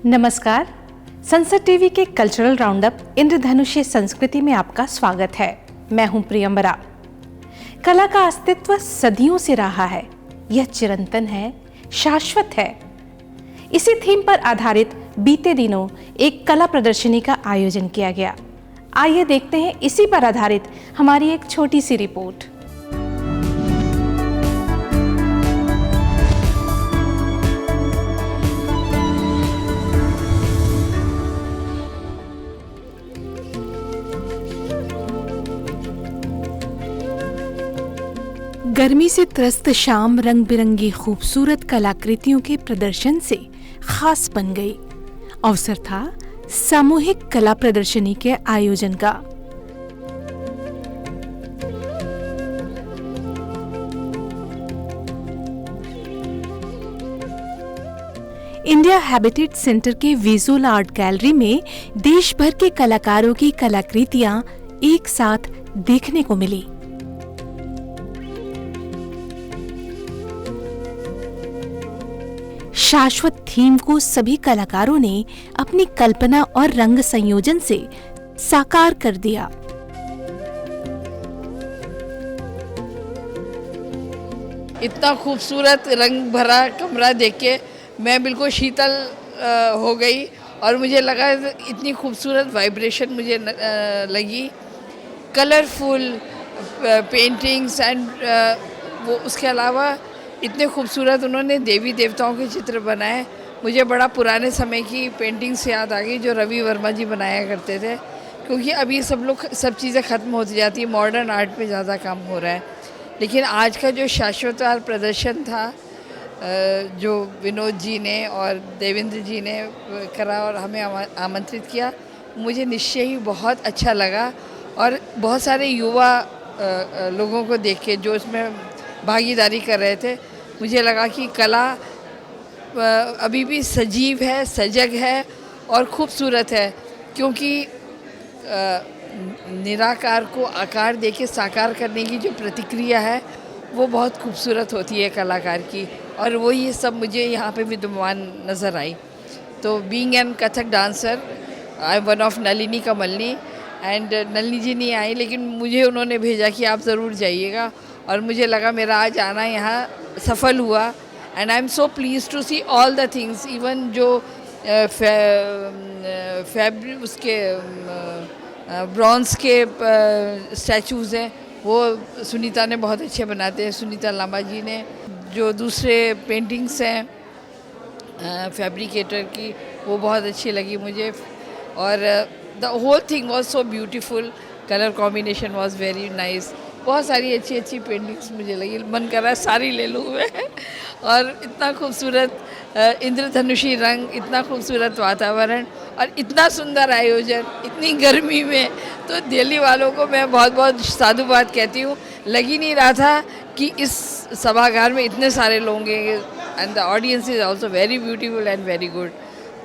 नमस्कार। संसद टीवी के कल्चरल राउंडअप इंद्रधनुषीय संस्कृति में आपका स्वागत है। मैं हूं प्रियंबरा। कला का अस्तित्व सदियों से रहा है, यह चिरंतन है, शाश्वत है। इसी थीम पर आधारित बीते दिनों एक कला प्रदर्शनी का आयोजन किया गया। आइए देखते हैं इसी पर आधारित हमारी एक छोटी सी रिपोर्ट। गर्मी से त्रस्त शाम रंग बिरंगी खूबसूरत कलाकृतियों के प्रदर्शन से खास बन गई। अवसर था सामूहिक कला प्रदर्शनी के आयोजन का। इंडिया हैबिटेट सेंटर के विजुअल आर्ट गैलरी में देश भर के कलाकारों की कलाकृतियां एक साथ देखने को मिली। शाश्वत थीम को सभी कलाकारों ने अपनी कल्पना और रंग संयोजन से साकार कर दिया। इतना खूबसूरत रंग भरा कमरा देख के मैं बिल्कुल शीतल हो गई और मुझे लगा इतनी खूबसूरत वाइब्रेशन मुझे लगी। कलरफुल पेंटिंग्स एंड वो उसके अलावा इतने खूबसूरत उन्होंने देवी देवताओं के चित्र बनाए। मुझे बड़ा पुराने समय की पेंटिंग्स याद आ गई जो रवि वर्मा जी बनाया करते थे, क्योंकि अभी सब चीज़ें ख़त्म होती जाती है, मॉडर्न आर्ट पे ज़्यादा काम हो रहा है। लेकिन आज का जो शाश्वत प्रदर्शन था जो विनोद जी ने और देवेंद्र जी ने करा और हमें आमंत्रित किया, मुझे निश्चय ही बहुत अच्छा लगा। और बहुत सारे युवा लोगों को देख के जो इसमें भागीदारी कर रहे थे, मुझे लगा कि कला अभी भी सजीव है, सजग है और खूबसूरत है, क्योंकि निराकार को आकार देके साकार करने की जो प्रतिक्रिया है वो बहुत खूबसूरत होती है कलाकार की, और वो ये सब मुझे यहाँ पे विद्यमान नज़र आई। तो being an Kathak dancer, I am one of Nalini Kamalini, and Nalini ji नहीं आई लेकिन मुझे उन्होंने भेजा कि आप ज़रूर जाइएगा, और मुझे लगा मेरा आज आना यहाँ सफल हुआ। And I am so please to see all the things, even जो फैब्रिक उसके ब्रॉन्ज के स्टैचूज़ हैं वो सुनीता ने बहुत अच्छे बनाते हैं, सुनीता लांबा जी ने। जो दूसरे पेंटिंग्स हैं फैब्रिकेटर की, वो बहुत अच्छी लगी मुझे। और the whole thing was so beautiful, colour combination was very nice. बहुत सारी अच्छी अच्छी पेंटिंग्स मुझे लगी, मन कर रहा है सारी ले लूँ मैं। और इतना खूबसूरत इंद्रधनुषी रंग, इतना खूबसूरत वातावरण और इतना सुंदर आयोजन इतनी गर्मी में, तो दिल्ली वालों को मैं बहुत बहुत साधुवाद कहती हूँ। लग ही नहीं रहा था कि इस सभागार में इतने सारे लोग होंगे, and the audience is also very beautiful and very good.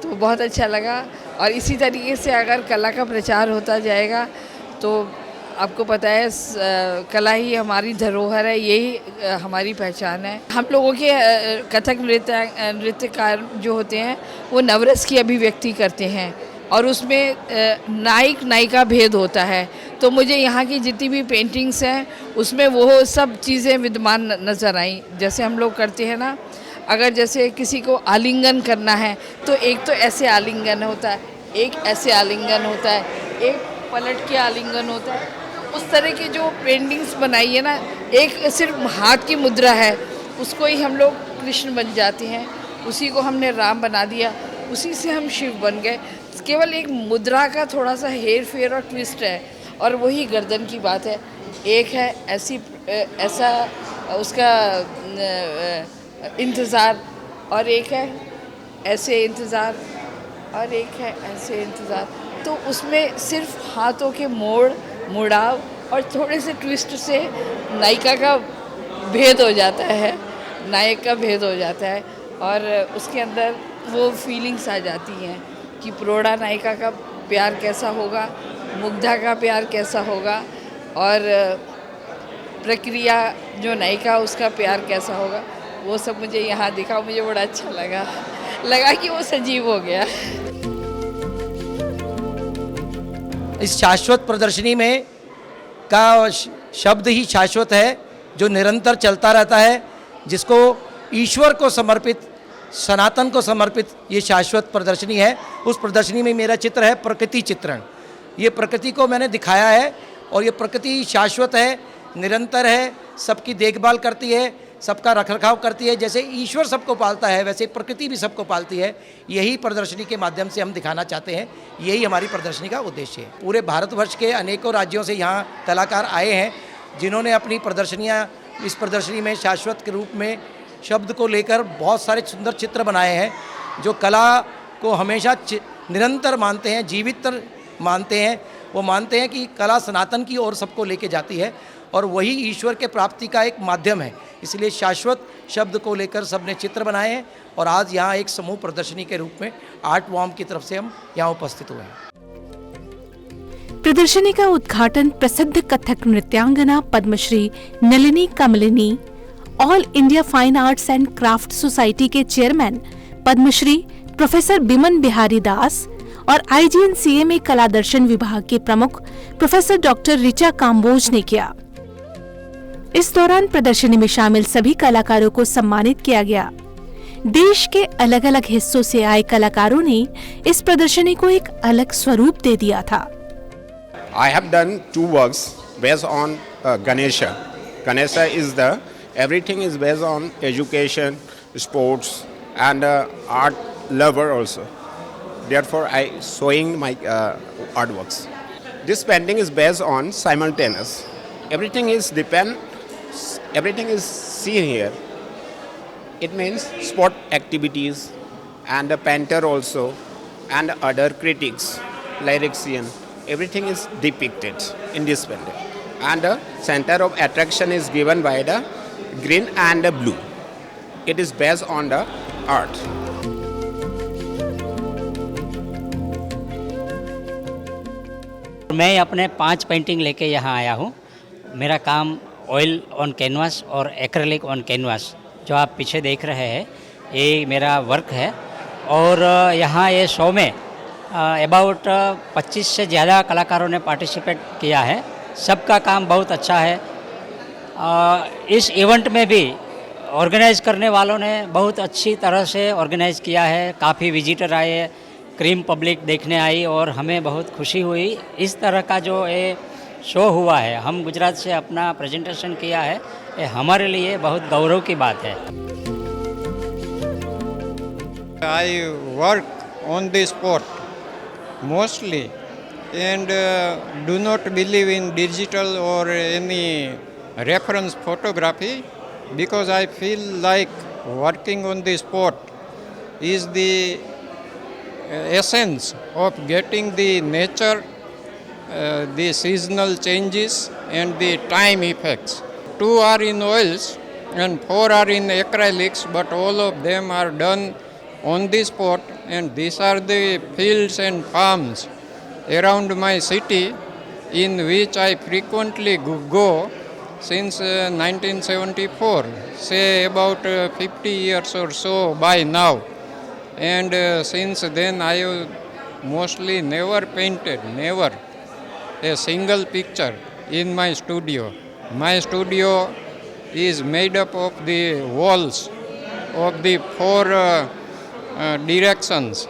तो बहुत अच्छा लगा। और इसी तरीके से अगर कला का प्रचार होता जाएगा तो आपको पता है कला ही हमारी धरोहर है, यही हमारी पहचान है। हम लोगों के कथक नृत्यकार जो होते हैं वो नवरस की अभिव्यक्ति करते हैं, और उसमें नायक नायिका भेद होता है। तो मुझे यहाँ की जितनी भी पेंटिंग्स हैं उसमें वो सब चीज़ें विद्यमान नज़र आई। जैसे हम लोग करते हैं ना, अगर जैसे किसी को आलिंगन करना है तो एक तो ऐसे आलिंगन होता है, एक ऐसे आलिंगन होता है, एक पलट के आलिंगन होता है। उस तरह की जो पेंटिंग्स बनाई है ना, एक सिर्फ हाथ की मुद्रा है, उसको ही हम लोग कृष्ण बन जाते हैं, उसी को हमने राम बना दिया, उसी से हम शिव बन गए। केवल एक मुद्रा का थोड़ा सा हेर फेर और ट्विस्ट है, और वही गर्दन की बात है। एक है ऐसा उसका इंतज़ार, और एक है ऐसे इंतज़ार, और एक है ऐसे इंतज़ार। तो उसमें सिर्फ हाथों के मुड़ाव और थोड़े से ट्विस्ट से नायिका का भेद हो जाता है, नायक का भेद हो जाता है, और उसके अंदर वो फीलिंग्स आ जाती हैं कि प्रोढ़ा नायिका का प्यार कैसा होगा, मुग्धा का प्यार कैसा होगा, और प्रक्रिया जो नायिका उसका प्यार कैसा होगा, वो सब मुझे यहाँ दिखा, मुझे बड़ा अच्छा लगा। लगा कि वो सजीव हो गया। इस शाश्वत प्रदर्शनी में का शब्द ही शाश्वत है, जो निरंतर चलता रहता है, जिसको ईश्वर को समर्पित, सनातन को समर्पित ये शाश्वत प्रदर्शनी है। उस प्रदर्शनी में मेरा चित्र है प्रकृति चित्रण। ये प्रकृति को मैंने दिखाया है और ये प्रकृति शाश्वत है, निरंतर है, सबकी देखभाल करती है, सबका रखरखाव करती है। जैसे ईश्वर सबको पालता है वैसे प्रकृति भी सबको पालती है। यही प्रदर्शनी के माध्यम से हम दिखाना चाहते हैं, यही हमारी प्रदर्शनी का उद्देश्य है। पूरे भारतवर्ष के अनेकों राज्यों से यहाँ कलाकार आए हैं, जिन्होंने अपनी प्रदर्शनियाँ इस प्रदर्शनी में शाश्वत के रूप में शब्द को लेकर बहुत सारे सुंदर चित्र बनाए हैं, जो कला को हमेशा निरंतर मानते हैं, जीवित मानते हैं। वो मानते हैं कि कला सनातन की ओर सबको लेके जाती है और वही ईश्वर के प्राप्ति का एक माध्यम है। इसलिए शाश्वत शब्द को लेकर सबने चित्र बनाए हैं और आज यहाँ एक समूह प्रदर्शनी के रूप में आर्ट वॉर्म की तरफ से हम यहाँ उपस्थित हुए हैं। प्रदर्शनी का उद्घाटन प्रसिद्ध कथक नृत्यांगना Padma Shri Nalini Kamalini, all India fine arts and craft society के चेयरमैन पद्मश्री प्रोफेसर बिमन बिहारी दास और IGNCA में कला दर्शन विभाग के प्रमुख प्रोफेसर डॉक्टर ऋचा काम्बोज ने किया। इस दौरान प्रदर्शनी में शामिल सभी कलाकारों को सम्मानित किया गया। देश के अलग अलग हिस्सों से आए कलाकारों ने इस प्रदर्शनी को एक अलग स्वरूप दे दिया था। I have done 2 works based on Ganesha. Ganesha is everything is based on education, sports, and art lover also. Therefore, I showing my artworks. This painting is based on simultaneous. Everything is seen here. It means sport activities and the painter also and other critics, lyrician. Everything is depicted in this painting. And the center of attraction is given by the green and the blue. It is based on the art. मैं अपने 5 painting लेके यहाँ आया हूँ। मेरा काम oil on canvas और acrylic on canvas, जो आप पीछे देख रहे हैं, ये मेरा वर्क है। और यहाँ ये शो में अबाउट 25 से ज़्यादा कलाकारों ने पार्टिसिपेट किया है। सबका काम बहुत अच्छा है। इस इवेंट में भी ऑर्गेनाइज़ करने वालों ने बहुत अच्छी तरह से ऑर्गेनाइज़ किया है। काफ़ी विजिटर आए, क्रीम पब्लिक देखने आई और हमें बहुत खुशी हुई। इस तरह का जो ये शो हुआ है, हम गुजरात से अपना प्रेजेंटेशन किया है, ये हमारे लिए बहुत गौरव की बात है। I work on the sport mostly and do not believe in digital or any reference photography, because I feel like working on the sport is the essence of getting the nature, the seasonal changes and the time effects. 2 are in oils and 4 are in acrylics, but all of them are done on the spot, and these are the fields and farms around my city in which I frequently go since 1974, say about 50 years or so by now. And since then I have mostly never painted, never a single picture in my studio. My studio is made up of the walls of the 4 directions,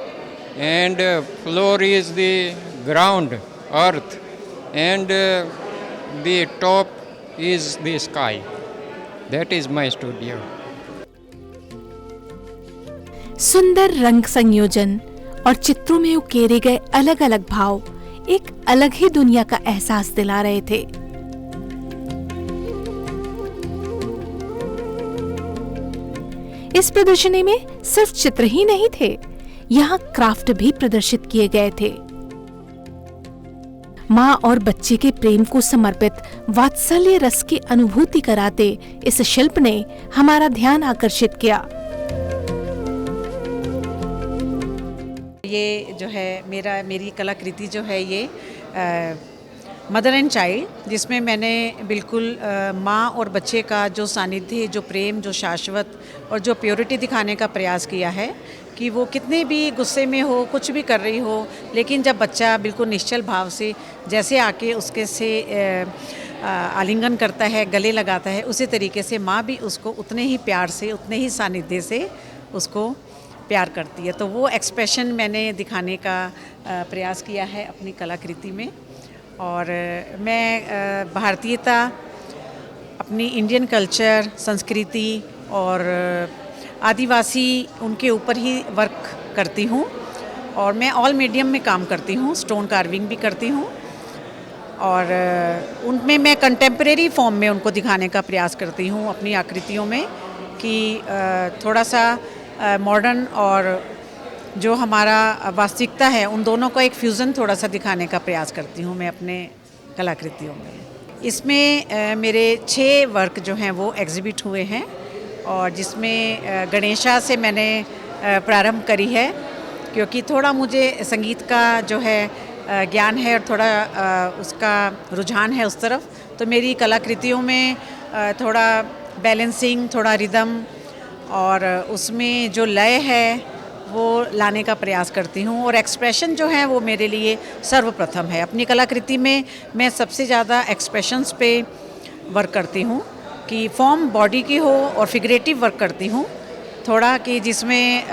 and floor is the ground, earth, and the top is the sky. That is my studio. सुंदर रंग संयोजन और चित्रों में उकेरे गए अलग अलग भाव एक अलग ही दुनिया का एहसास दिला रहे थे। इस प्रदर्शनी में सिर्फ चित्र ही नहीं थे, यहाँ क्राफ्ट भी प्रदर्शित किए गए थे। माँ और बच्चे के प्रेम को समर्पित वात्सल्य रस की अनुभूति कराते इस शिल्प ने हमारा ध्यान आकर्षित किया। ये जो है मेरी कलाकृति जो है ये मदर एंड चाइल्ड, जिसमें मैंने बिल्कुल माँ और बच्चे का जो सानिध्य, जो प्रेम, जो शाश्वत और जो प्योरिटी दिखाने का प्रयास किया है। कि वो कितने भी गुस्से में हो, कुछ भी कर रही हो, लेकिन जब बच्चा बिल्कुल निश्चल भाव से जैसे आके उसके से आलिंगन करता है, गले लगाता है, उसी तरीके से माँ भी उसको उतने ही प्यार से, उतने ही सानिध्य से उसको प्यार करती है। तो वो एक्सप्रेशन मैंने दिखाने का प्रयास किया है अपनी कलाकृति में। और मैं भारतीयता, अपनी इंडियन कल्चर, संस्कृति और आदिवासी उनके ऊपर ही वर्क करती हूँ। और मैं ऑल मीडियम में काम करती हूँ, स्टोन कार्विंग भी करती हूँ, और उनमें मैं कंटेम्प्रेरी फॉर्म में उनको दिखाने का प्रयास करती हूँ अपनी आकृतियों में, कि थोड़ा सा मॉडर्न और जो हमारा वास्तविकता है उन दोनों का एक फ्यूज़न थोड़ा सा दिखाने का प्रयास करती हूँ मैं अपने कलाकृतियों में। इसमें मेरे 6 वर्क जो हैं वो एग्जिबिट हुए हैं, और जिसमें गणेशा से मैंने प्रारंभ करी है, क्योंकि थोड़ा मुझे संगीत का जो है ज्ञान है और थोड़ा उसका रुझान है उस तरफ। तो मेरी कलाकृतियों में थोड़ा बैलेंसिंग, थोड़ा रिदम और उसमें जो लय है वो लाने का प्रयास करती हूँ। और एक्सप्रेशन जो है वो मेरे लिए सर्वप्रथम है। अपनी कलाकृति में मैं सबसे ज़्यादा एक्सप्रेशंस पे वर्क करती हूँ, कि फॉर्म बॉडी की हो, और फिगरेटिव वर्क करती हूँ थोड़ा, कि जिसमें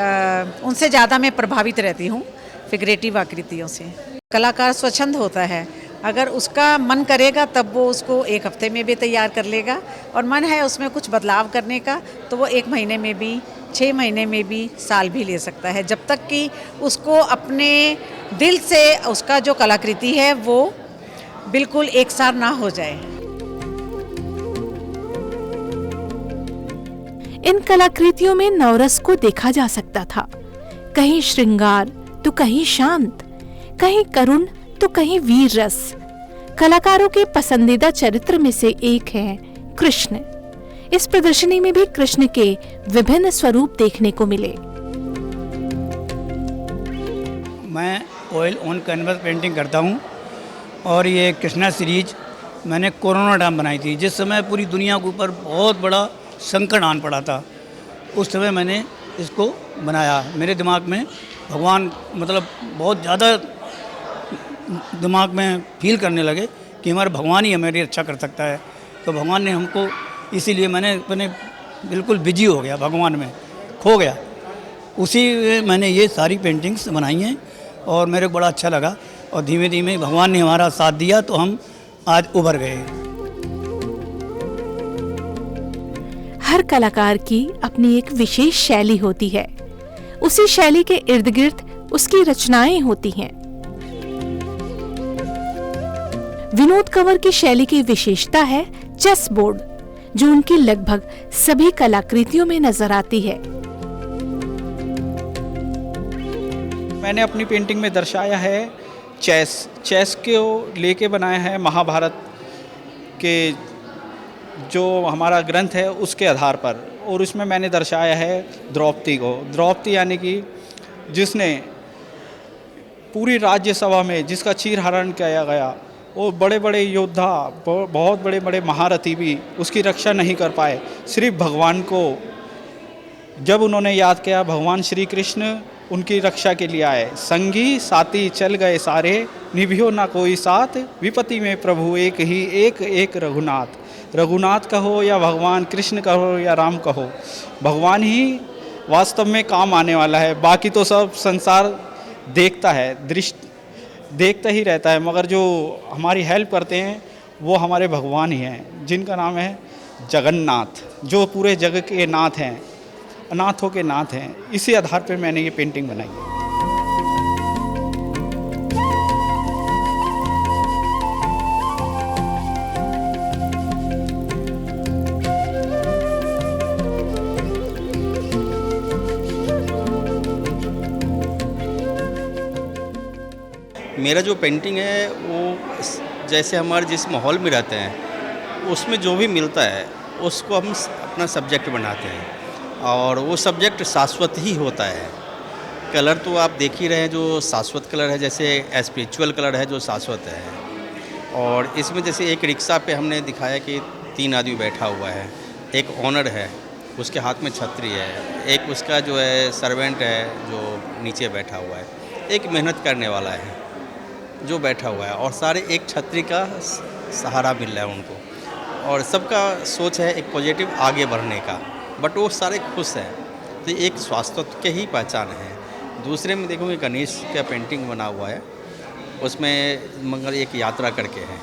उनसे ज़्यादा मैं प्रभावित रहती हूँ फिगरेटिव आकृतियों से। कलाकार स्वच्छंद होता है, अगर उसका मन करेगा तब वो उसको 1 हफ्ते में भी तैयार कर लेगा, और मन है उसमें कुछ बदलाव करने का तो वो 1 महीने में भी, 6 महीने में भी, साल भी ले सकता है, जब तक कि उसको अपने दिल से उसका जो कलाकृति है वो बिल्कुल एक सार ना हो जाए। इन कलाकृतियों में नवरस को देखा जा सकता था, कहीं श्रृंगार तो कहीं शांत, कहीं करुण तो कहीं वीर रस। कलाकारों के पसंदीदा चरित्र में से एक है कृष्ण। इस प्रदर्शनी में भी कृष्ण के विभिन्न स्वरूप देखने को मिले। मैं ऑयल ऑन कैनवस पेंटिंग करता हूं, और ये कृष्णा सीरीज मैंने कोरोना टाइम बनाई थी, जिस समय पूरी दुनिया के ऊपर बहुत बड़ा संकट आन पड़ा था। उस समय मैंने इसको बनाया। मेरे दिमाग में भगवान मतलब बहुत ज़्यादा दिमाग में फील करने लगे कि हमारा भगवान ही हमारी रक्षा कर सकता है। तो भगवान ने हमको, इसीलिए मैंने अपने बिल्कुल बिजी हो गया, भगवान में खो गया। उसी में मैंने ये सारी पेंटिंग्स बनाई हैं, और मेरे को बड़ा अच्छा लगा, और धीमे धीमे भगवान ने हमारा साथ दिया तो हम आज उभर गए। हर कलाकार की अपनी एक विशेष शैली होती है, उसी शैली के इर्द गिर्द उसकी रचनाएं होती हैं। विनोद कंवर की शैली की विशेषता है चेस बोर्ड, जो उनकी लगभग सभी कलाकृतियों में नजर आती है। मैंने अपनी पेंटिंग में दर्शाया है चेस को लेके बनाया है महाभारत के जो हमारा ग्रंथ है उसके आधार पर, और उसमें मैंने दर्शाया है द्रौपदी को। द्रौपदी यानी कि जिसने पूरी राज्यसभा में जिसका चीरहरण किया गया, वो बड़े बड़े योद्धा, बहुत बड़े बड़े महारथी भी उसकी रक्षा नहीं कर पाए। सिर्फ भगवान को जब उन्होंने याद किया, भगवान श्री कृष्ण उनकी रक्षा के लिए आए। संगी साथी चल गए सारे, निभियो ना कोई साथ, विपत्ति में प्रभु एक ही एक रघुनाथ। रघुनाथ कहो या भगवान कृष्ण कहो या राम कहो, भगवान ही वास्तव में काम आने वाला है। बाकी तो सब संसार देखता है, देखता ही रहता है, मगर जो हमारी हेल्प करते हैं वो हमारे भगवान ही हैं, जिनका नाम है जगन्नाथ, जो पूरे जग के नाथ हैं, अनाथों के नाथ हैं। इसी आधार पर मैंने ये पेंटिंग बनाई है। मेरा जो पेंटिंग है वो जैसे हमारे जिस माहौल में रहते हैं उसमें जो भी मिलता है उसको हम अपना सब्जेक्ट बनाते हैं, और वो सब्जेक्ट शाश्वत ही होता है। कलर तो आप देख ही रहे हैं, जो शाश्वत कलर है, जैसे स्पिरिचुअल कलर है जो शाश्वत है। और इसमें जैसे एक रिक्शा पे हमने दिखाया कि 3 आदमी बैठा हुआ है, एक ऑनर है, उसके हाथ में छतरी है, एक उसका जो है सर्वेंट है जो नीचे बैठा हुआ है, एक मेहनत करने वाला है जो बैठा हुआ है, और सारे एक छतरी का सहारा मिल रहा है उनको, और सबका सोच है एक पॉजिटिव आगे बढ़ने का, बट वो सारे खुश हैं। तो ये एक स्वास्थ्य के ही पहचान है। दूसरे में देखोगे गणेश का पेंटिंग बना हुआ है, उसमें मगर एक यात्रा करके है,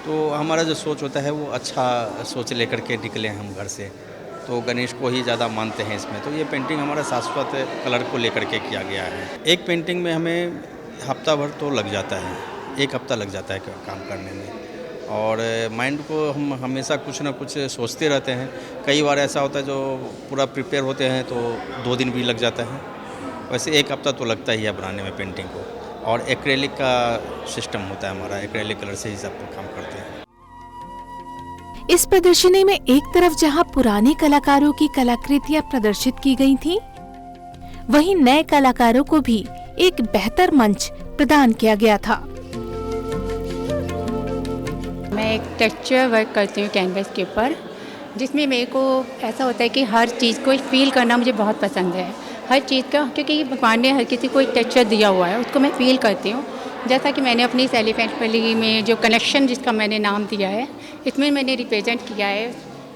तो हमारा जो सोच होता है वो अच्छा सोच लेकर के निकले हम घर से, तो गणेश को ही ज़्यादा मानते हैं इसमें। तो ये पेंटिंग हमारा शाश्वत कलर को लेकर के किया गया है। एक पेंटिंग में हमें हफ्ता भर तो लग जाता है, एक हफ्ता लग जाता है काम करने में, और माइंड को हम हमेशा कुछ ना कुछ सोचते रहते हैं। कई बार ऐसा होता है जो पूरा प्रिपेयर होते हैं तो 2 दिन भी लग जाता है, वैसे एक हफ्ता तो लगता ही है बनाने में पेंटिंग को। और एक्रेलिक का सिस्टम होता है हमारा, एक्रेलिक कलर से ही सब काम करते हैं। इस प्रदर्शनी में एक तरफ जहां पुराने कलाकारों की कलाकृतियां प्रदर्शित की गई थीं, वहीं नए कलाकारों को भी एक बेहतर मंच प्रदान किया गया था। मैं एक टेक्सचर वर्क करती हूँ कैनवस के ऊपर, जिसमें मेरे को ऐसा होता है कि हर चीज़ को फील करना मुझे बहुत पसंद है, हर चीज़ का, क्योंकि भगवान ने हर किसी को एक टेक्सचर दिया हुआ है, उसको मैं फील करती हूँ। जैसा कि मैंने अपनी एलिफेंट वैली में जो कनेक्शन जिसका मैंने नाम दिया है, इसमें मैंने रिप्रेजेंट किया है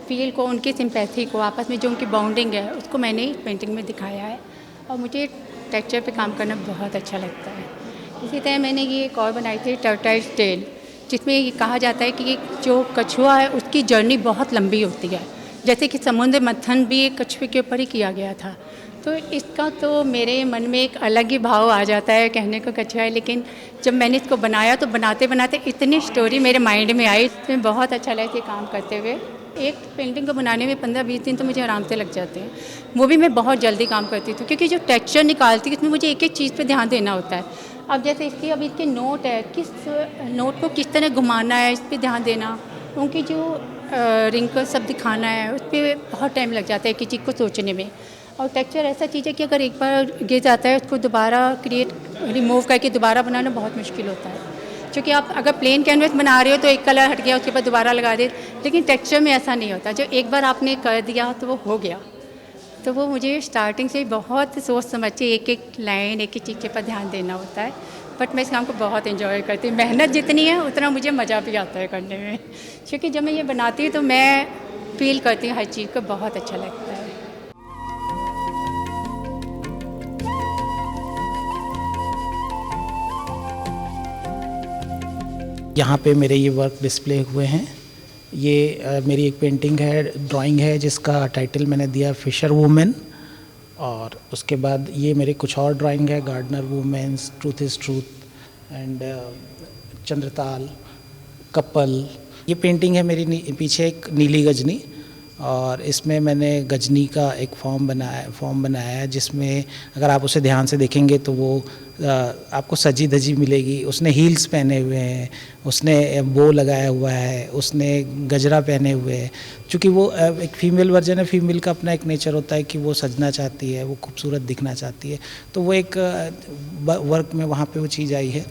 फील को, उनकी सिंपैथी को, आपस में जो उनकी बॉन्डिंग है उसको मैंने पेंटिंग में दिखाया है, और मुझे टेक्सचर पे काम करना बहुत अच्छा लगता है। इसी तरह मैंने ये एक और बनाई थी टर्टाइल टेल, जिसमें ये कहा जाता है कि जो कछुआ है उसकी जर्नी बहुत लंबी होती है, जैसे कि समुद्र मंथन भी एक कछुए के ऊपर ही किया गया था। तो इसका तो मेरे मन में एक अलग ही भाव आ जाता है, कहने को कछुआ है, लेकिन जब मैंने इसको बनाया तो बनाते बनाते इतनी स्टोरी मेरे माइंड में आई, तो बहुत अच्छा लगा ये काम करते हुए। एक पेंटिंग को बनाने में 15-20 दिन तो मुझे आराम से लग जाते हैं, वो भी मैं बहुत जल्दी काम करती थी, क्योंकि जो टेक्सचर निकालती है उसमें मुझे एक एक चीज़ पे ध्यान देना होता है। अब जैसे इसके नोट है, किस नोट को किस तरह घुमाना है, इस पर ध्यान देना, उनकी जो रिंकल सब दिखाना है, उस पर बहुत टाइम लग जाता है कि चीज़ को सोचने में। और टेक्सचर ऐसा चीज़ है कि अगर एक बार गिर जाता है उसको दोबारा रिमूव करके दोबारा बनाना बहुत मुश्किल होता है, क्योंकि आप अगर प्लेन कैनवस बना रहे हो तो एक कलर हट गया उसके बाद दोबारा लगा दे, लेकिन टेक्सचर में ऐसा नहीं होता, जो एक बार आपने कर दिया तो वो हो गया। तो वो मुझे स्टार्टिंग से बहुत सोच समझ के एक एक लाइन, एक एक चीज़ पर ध्यान देना होता है, बट मैं इस काम को बहुत एंजॉय करती हूँ। मेहनत जितनी है उतना मुझे मज़ा भी आता है करने में, क्योंकि जब मैं ये बनाती हूँ तो मैं फील करती हूँ हर चीज़ को, बहुत अच्छा लगता है। यहाँ पे मेरे ये वर्क डिस्प्ले हुए हैं। ये मेरी एक पेंटिंग है, ड्राइंग है, जिसका टाइटल मैंने दिया फिशर वुमेन, और उसके बाद ये मेरे कुछ और ड्राइंग है, gardener women's, truth is truth and Chandratal, couple. ये पेंटिंग है मेरी पीछे एक नीली गजनी, और इसमें मैंने गजनी का एक फॉर्म बनाया है, जिसमें अगर आप उसे ध्यान से देखेंगे तो वो आपको सजी धजी मिलेगी। उसने हील्स पहने हुए हैं, उसने बो लगाया हुआ है, उसने गजरा पहने हुए हैं। चूँकि वो एक फ़ीमेल वर्जन है, फीमेल का अपना एक नेचर होता है कि वो सजना चाहती है, वो खूबसूरत दिखना चाहती है, तो वो एक वर्क में वहाँ पे वो चीज़ आई है।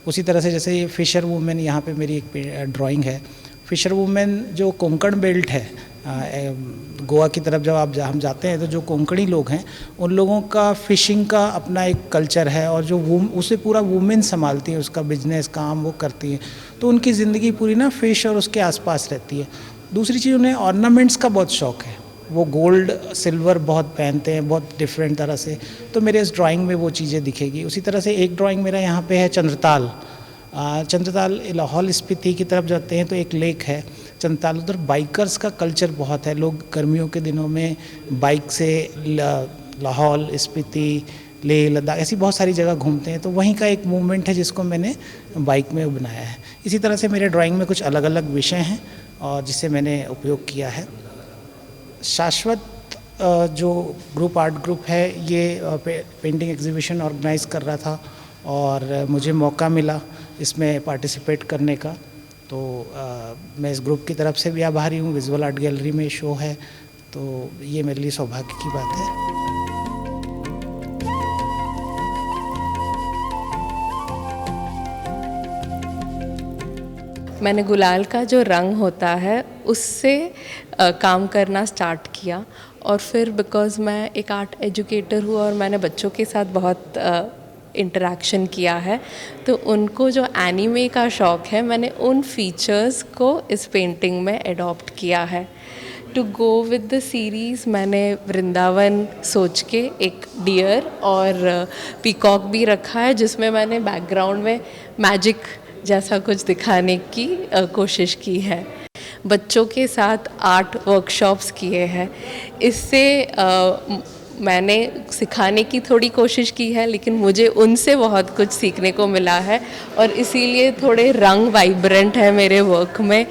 उसी तरह से जैसे ये फिशर वुमेन, यहाँ पे मेरी एक ड्राइंग है। फिशर वुमेन जो कोंकण बेल्ट है, गोवा की तरफ जब हम जाते हैं तो जो कोंकणी लोग हैं उन लोगों का फ़िशिंग का अपना एक कल्चर है, और जो उसे पूरा वुमेन संभालती है, उसका बिजनेस काम वो करती हैं, तो उनकी ज़िंदगी पूरी ना फ़िश और उसके आसपास रहती है। दूसरी चीज़, उन्हें ऑर्नामेंट्स का बहुत शौक़ है, वो गोल्ड सिल्वर बहुत पहनते हैं, बहुत डिफरेंट तरह से, तो मेरे इस ड्राइंग में वो चीज़ें दिखेगी। उसी तरह से एक ड्राइंग मेरा यहाँ पे है चंद्रताल। चंद्रताल लाहौल स्पीति की तरफ जाते हैं तो एक लेक है चंद्रताल, उधर बाइकर्स का कल्चर बहुत है। लोग गर्मियों के दिनों में बाइक से लाहौल स्पीति, लेह लद्दाख, ऐसी बहुत सारी जगह घूमते हैं, तो वहीं का एक मूवमेंट है जिसको मैंने बाइक में बनाया है। इसी तरह से मेरे ड्राइंग में कुछ अलग अलग विषय हैं और जिसे मैंने उपयोग किया है। शाश्वत जो आर्ट ग्रुप है, ये पेंटिंग एग्जीबिशन ऑर्गेनाइज़ कर रहा था और मुझे मौका मिला इसमें पार्टिसिपेट करने का, तो मैं इस ग्रुप की तरफ से भी आभारी हूँ। विजुअल आर्ट गैलरी में शो है, तो ये मेरे लिए सौभाग्य की बात है। मैंने गुलाल का जो रंग होता है उससे काम करना स्टार्ट किया और फिर बिकॉज़ मैं एक आर्ट एजुकेटर हूँ और मैंने बच्चों के साथ बहुत इंटरेक्शन किया है, तो उनको जो एनीमे का शौक़ है, मैंने उन फीचर्स को इस पेंटिंग में एडॉप्ट किया है। To go with the series मैंने वृंदावन सोच के एक डियर और पीकॉक भी रखा है, जिसमें मैंने बैकग्राउंड में मैजिक जैसा कुछ दिखाने की कोशिश की है। बच्चों के साथ आर्ट वर्कशॉप्स किए हैं। इससे मैंने सिखाने की थोड़ी कोशिश की है, लेकिन मुझे उनसे बहुत कुछ सीखने को मिला है और इसीलिए थोड़े रंग वाइब्रेंट है मेरे वर्क में,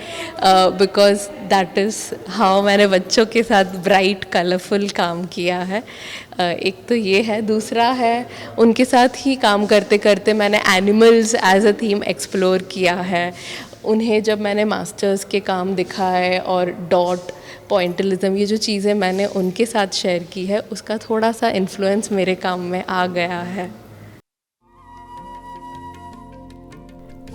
बिकॉज़ दैट इज़ हाउ मैंने बच्चों के साथ ब्राइट कलरफुल काम किया है। एक तो ये है, दूसरा है उनके साथ ही काम करते करते मैंने animals as a theme explore किया है। उन्हें जब मैंने मास्टर्स के काम दिखाए और डॉट पॉइंटलिज्म, ये जो चीज़ें मैंने उनके साथ शेयर की है, उसका थोड़ा सा इन्फ्लुएंस मेरे काम में आ गया है।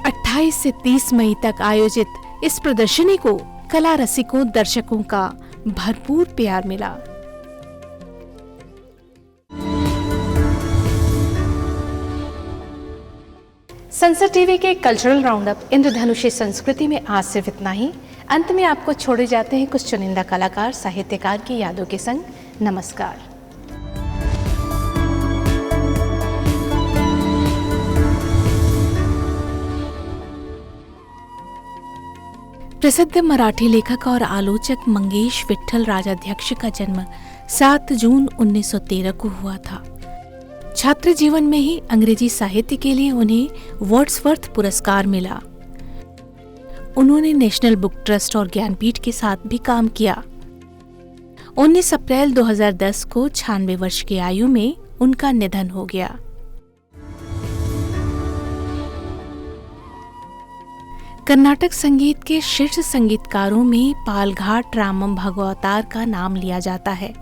28 से 30 मई तक आयोजित इस प्रदर्शनी को कला रसिकों दर्शकों का भरपूर प्यार मिला। संसद टीवी के कल्चरल राउंडअप इंद्रधनुषी संस्कृति में आज सिर्फ इतना ही। अंत में आपको छोड़े जाते हैं कुछ चुनिंदा कलाकार साहित्यकार की यादों के संग। नमस्कार। प्रसिद्ध मराठी लेखक और आलोचक मंगेश विट्ठल राजाध्यक्ष का जन्म 7 जून 1913 को हुआ था। छात्र जीवन में ही अंग्रेजी साहित्य के लिए उन्हें वर्ड्सवर्थ पुरस्कार मिला। उन्होंने नेशनल बुक ट्रस्ट और ज्ञानपीठ के साथ भी काम किया। 19 अप्रैल 2010 को 96 वर्ष की आयु में उनका निधन हो गया। कर्नाटक संगीत के शीर्ष संगीतकारों में पालघाट रामम भगवतार का नाम लिया जाता है।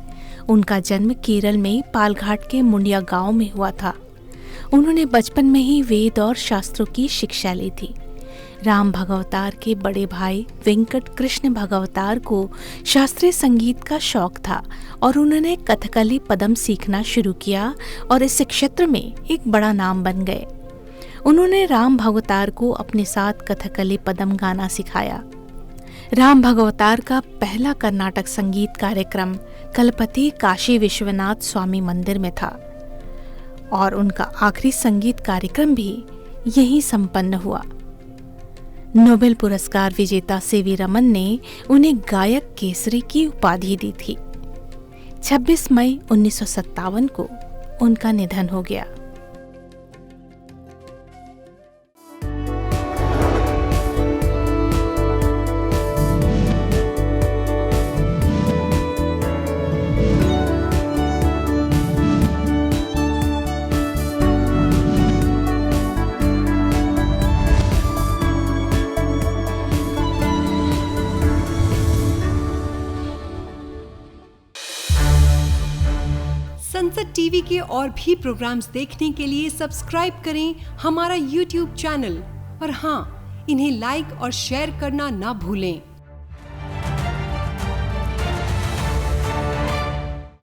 उनका जन्म केरल में पालघाट के मुंडिया गांव में हुआ था। उन्होंने बचपन में ही वेद और शास्त्रों की शिक्षा ली थी। राम भगवतार के बड़े भाई वेंकट कृष्ण भगवतार को शास्त्रीय संगीत का शौक था और उन्होंने कथकली पदम सीखना शुरू किया और इस क्षेत्र में एक बड़ा नाम बन गए। उन्होंने राम भगवतार को अपने साथ कथकली पदम गाना सिखाया। राम भगवतार का पहला कर्नाटक संगीत कार्यक्रम कलपति काशी विश्वनाथ स्वामी मंदिर में था और उनका आखिरी संगीत कार्यक्रम भी यहीं संपन्न हुआ। नोबेल पुरस्कार विजेता सीवी रमन ने उन्हें गायक केसरी की उपाधि दी थी। 26 मई 1957 को उनका निधन हो गया। संसद टीवी के और भी प्रोग्राम्स देखने के लिए सब्सक्राइब करें हमारा YouTube चैनल और हाँ, इन्हें लाइक और शेयर करना ना भूलें।